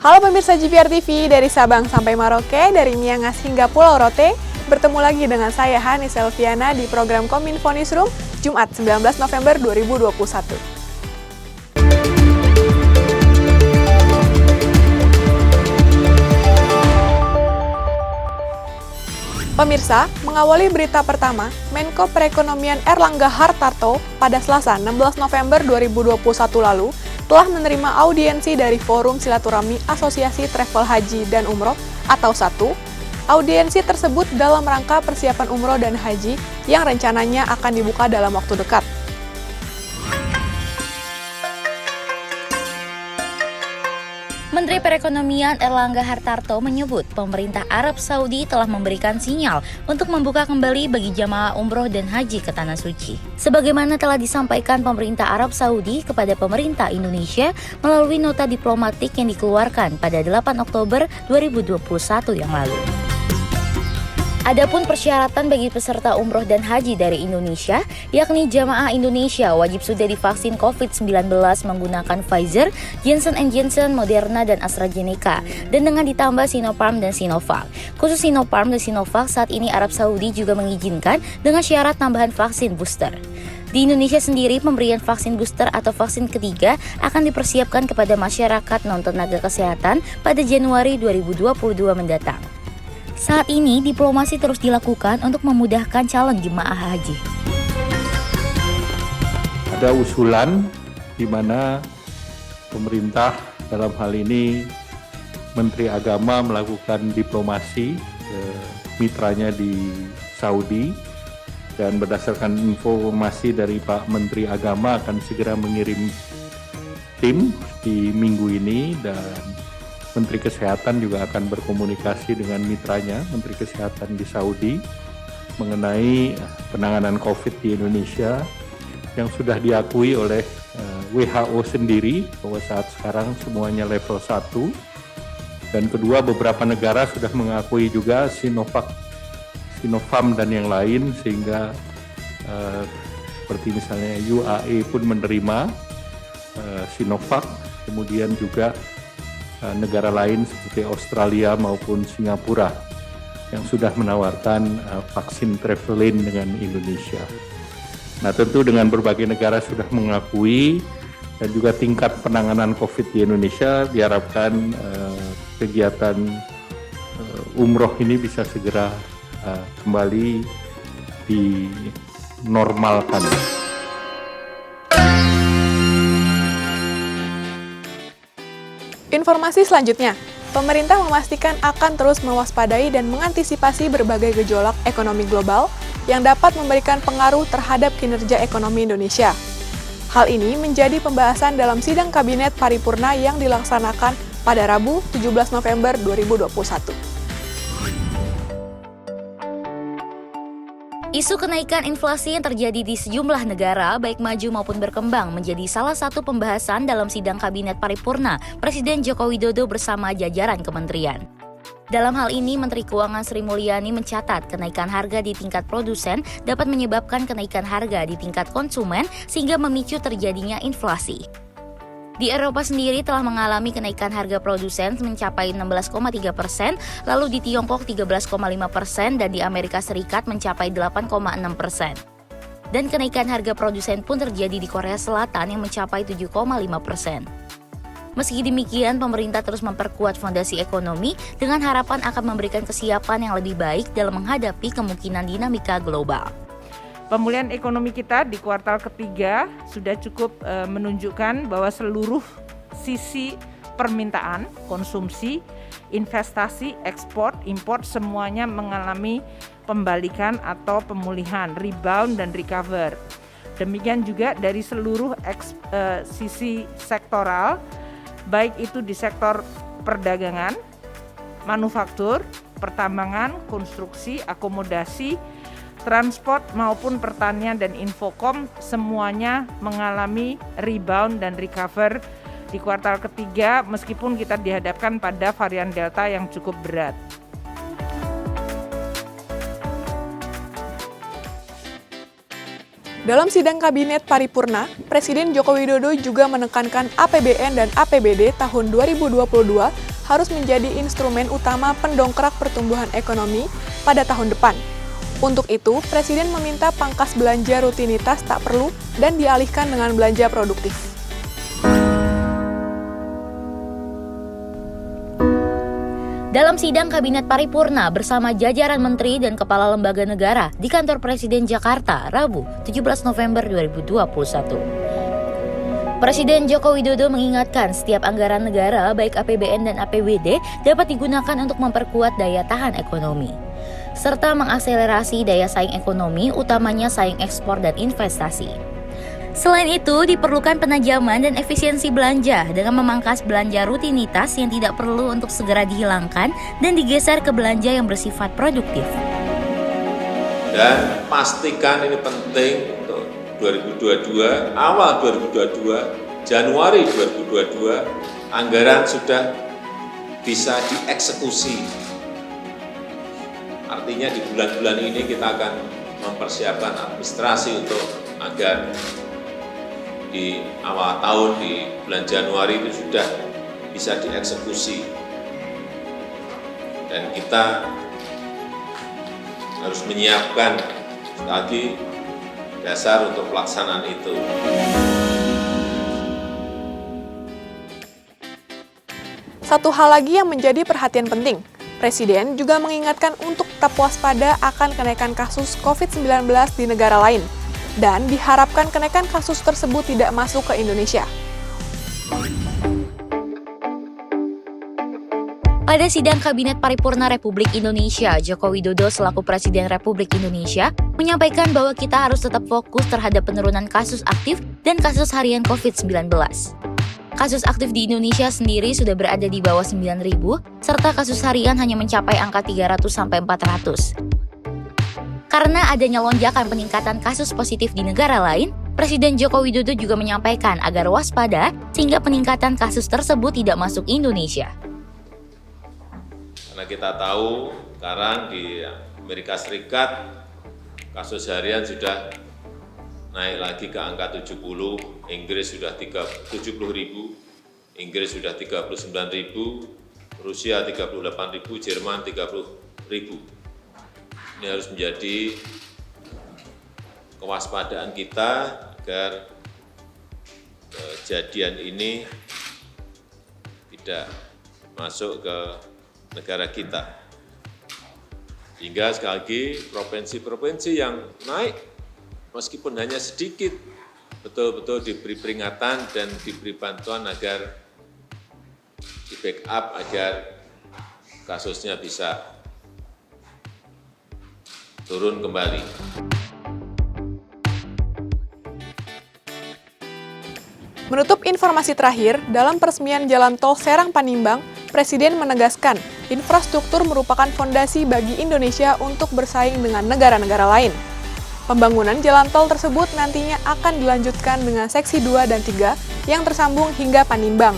Halo pemirsa GPR TV, dari Sabang sampai Maroke, dari Miangas hingga Pulau Rote, bertemu lagi dengan saya Hani Selviana di program Kominfo Newsroom, Jumat 19 November 2021. Pemirsa, mengawali berita pertama, Menko Perekonomian Erlangga Hartarto pada Selasa 16 November 2021 lalu telah menerima audiensi dari Forum Silaturahmi Asosiasi Travel Haji dan Umroh atau SATU. Audiensi tersebut dalam rangka persiapan umroh dan haji yang rencananya akan dibuka dalam waktu dekat. Menteri Perekonomian Erlangga Hartarto menyebut pemerintah Arab Saudi telah memberikan sinyal untuk membuka kembali bagi jamaah umroh dan haji ke Tanah Suci. Sebagaimana telah disampaikan pemerintah Arab Saudi kepada pemerintah Indonesia melalui nota diplomatik yang dikeluarkan pada 8 Oktober 2021 yang lalu. Adapun persyaratan bagi peserta umroh dan haji dari Indonesia, yakni jamaah Indonesia wajib sudah divaksin COVID-19 menggunakan Pfizer, Johnson & Johnson, Moderna, dan AstraZeneca, dan dengan ditambah Sinopharm dan Sinovac. Khusus Sinopharm dan Sinovac, saat ini Arab Saudi juga mengizinkan dengan syarat tambahan vaksin booster. Di Indonesia sendiri, pemberian vaksin booster atau vaksin ketiga akan dipersiapkan kepada masyarakat non-tenaga kesehatan pada Januari 2022 mendatang. Saat ini, diplomasi terus dilakukan untuk memudahkan calon jemaah haji. Ada usulan di mana pemerintah dalam hal ini Menteri Agama melakukan diplomasi ke mitranya di Saudi, dan berdasarkan informasi dari Pak Menteri Agama akan segera mengirim tim di minggu ini, dan Menteri Kesehatan juga akan berkomunikasi dengan mitranya, Menteri Kesehatan di Saudi, mengenai penanganan COVID di Indonesia yang sudah diakui oleh WHO sendiri bahwa saat sekarang semuanya level 1. Dan kedua, beberapa negara sudah mengakui juga Sinovac, Sinopharm dan yang lain, sehingga seperti misalnya UAE pun menerima Sinovac, kemudian juga negara lain seperti Australia maupun Singapura yang sudah menawarkan vaksin Travelin dengan Indonesia. Nah, tentu dengan berbagai negara sudah mengakui dan juga tingkat penanganan COVID di Indonesia, diharapkan kegiatan umroh ini bisa segera kembali dinormalkan. Informasi selanjutnya, pemerintah memastikan akan terus mewaspadai dan mengantisipasi berbagai gejolak ekonomi global yang dapat memberikan pengaruh terhadap kinerja ekonomi Indonesia. Hal ini menjadi pembahasan dalam sidang Kabinet Paripurna yang dilaksanakan pada Rabu 17 November 2021. Isu kenaikan inflasi yang terjadi di sejumlah negara, baik maju maupun berkembang, menjadi salah satu pembahasan dalam sidang Kabinet Paripurna Presiden Joko Widodo bersama jajaran kementerian. Dalam hal ini, Menteri Keuangan Sri Mulyani mencatat kenaikan harga di tingkat produsen dapat menyebabkan kenaikan harga di tingkat konsumen sehingga memicu terjadinya inflasi. Di Eropa sendiri telah mengalami kenaikan harga produsen mencapai 16,3%, lalu di Tiongkok 13,5% dan di Amerika Serikat mencapai 8,6%. Dan kenaikan harga produsen pun terjadi di Korea Selatan yang mencapai 7,5%. Meski demikian, pemerintah terus memperkuat fondasi ekonomi dengan harapan akan memberikan kesiapan yang lebih baik dalam menghadapi kemungkinan dinamika global. Pemulihan ekonomi kita di kuartal ketiga sudah cukup menunjukkan bahwa seluruh sisi permintaan, konsumsi, investasi, ekspor, impor semuanya mengalami pembalikan atau pemulihan, rebound dan recover. Demikian juga dari seluruh sisi sektoral, baik itu di sektor perdagangan, manufaktur, pertambangan, konstruksi, akomodasi, transport maupun pertanian dan infokom semuanya mengalami rebound dan recover di kuartal ketiga meskipun kita dihadapkan pada varian Delta yang cukup berat. Dalam sidang Kabinet Paripurna, Presiden Joko Widodo juga menekankan APBN dan APBD tahun 2022 harus menjadi instrumen utama pendongkrak pertumbuhan ekonomi pada tahun depan. Untuk itu, Presiden meminta pangkas belanja rutinitas tak perlu dan dialihkan dengan belanja produktif. Dalam sidang Kabinet Paripurna bersama jajaran menteri dan kepala lembaga negara di kantor Presiden Jakarta, Rabu, 17 November 2021. Presiden Joko Widodo mengingatkan setiap anggaran negara, baik APBN dan APBD, dapat digunakan untuk memperkuat daya tahan ekonomi, serta mengakselerasi daya saing ekonomi, utamanya saing ekspor dan investasi. Selain itu, diperlukan penajaman dan efisiensi belanja dengan memangkas belanja rutinitas yang tidak perlu untuk segera dihilangkan dan digeser ke belanja yang bersifat produktif. Dan pastikan ini penting untuk 2022, awal 2022, Januari 2022, anggaran sudah bisa dieksekusi. Artinya di bulan-bulan ini kita akan mempersiapkan administrasi untuk agar di awal tahun, di bulan Januari itu sudah bisa dieksekusi. Dan kita harus menyiapkan lagi dasar untuk pelaksanaan itu. Satu hal lagi yang menjadi perhatian penting, Presiden juga mengingatkan untuk tetap waspada akan kenaikan kasus COVID-19 di negara lain, dan diharapkan kenaikan kasus tersebut tidak masuk ke Indonesia. Pada sidang Kabinet Paripurna Republik Indonesia, Joko Widodo selaku Presiden Republik Indonesia menyampaikan bahwa kita harus tetap fokus terhadap penurunan kasus aktif dan kasus harian COVID-19. Kasus aktif di Indonesia sendiri sudah berada di bawah 9.000, serta kasus harian hanya mencapai angka 300-400. Karena adanya lonjakan peningkatan kasus positif di negara lain, Presiden Joko Widodo juga menyampaikan agar waspada sehingga peningkatan kasus tersebut tidak masuk Indonesia. Karena kita tahu sekarang di Amerika Serikat kasus harian sudah naik lagi ke angka 70, Inggris sudah 70.000, Inggris sudah 39.000, Rusia 38.000, Jerman 30.000. Ini harus menjadi kewaspadaan kita agar kejadian ini tidak masuk ke negara kita. Sehingga sekali lagi provinsi-provinsi yang naik meskipun hanya sedikit betul-betul diberi peringatan dan diberi bantuan agar di backup agar kasusnya bisa turun kembali. Menutup informasi terakhir, dalam peresmian Jalan Tol Serang Panimbang, Presiden menegaskan infrastruktur merupakan fondasi bagi Indonesia untuk bersaing dengan negara-negara lain. Pembangunan jalan tol tersebut nantinya akan dilanjutkan dengan seksi 2 dan 3 yang tersambung hingga Panimbang.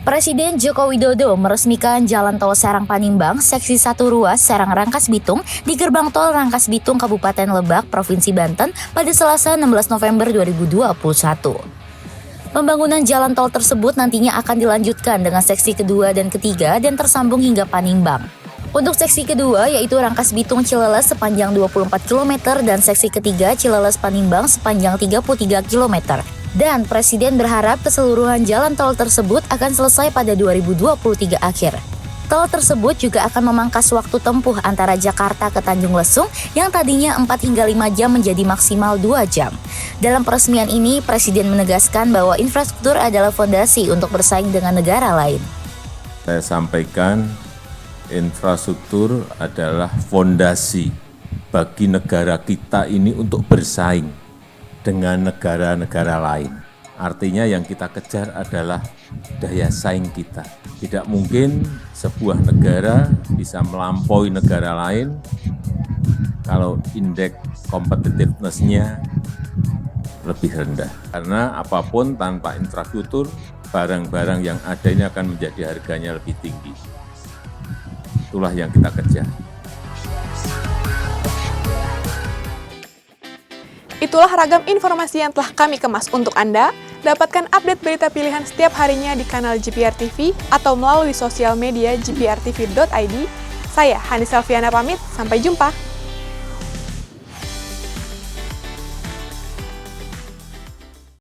Presiden Joko Widodo meresmikan Jalan Tol Serang Panimbang, Seksi 1 ruas Serang Rangkas Bitung di Gerbang Tol Rangkas Bitung, Kabupaten Lebak, Provinsi Banten pada Selasa 16 November 2021. Pembangunan jalan tol tersebut nantinya akan dilanjutkan dengan seksi kedua dan ketiga dan tersambung hingga Panimbang. Untuk seksi kedua yaitu Rangkas Bitung Cileles sepanjang 24 km dan seksi ketiga Cileles Panimbang sepanjang 33 km. Dan Presiden berharap keseluruhan jalan tol tersebut akan selesai pada 2023 akhir. Tol tersebut juga akan memangkas waktu tempuh antara Jakarta ke Tanjung Lesung yang tadinya 4 hingga 5 jam menjadi maksimal 2 jam. Dalam peresmian ini, Presiden menegaskan bahwa infrastruktur adalah fondasi untuk bersaing dengan negara lain. Saya sampaikan, infrastruktur adalah fondasi bagi negara kita ini untuk bersaing dengan negara-negara lain. Artinya yang kita kejar adalah daya saing kita. Tidak mungkin sebuah negara bisa melampaui negara lain kalau indeks competitiveness-nya lebih rendah. Karena apapun tanpa infrastruktur, barang-barang yang ada ini akan menjadi harganya lebih tinggi. Itulah yang kita kejar. Itulah ragam informasi yang telah kami kemas untuk Anda. Dapatkan update berita pilihan setiap harinya di kanal GPR TV atau melalui sosial media gprtv.id. Saya, Hani Selviana pamit, sampai jumpa.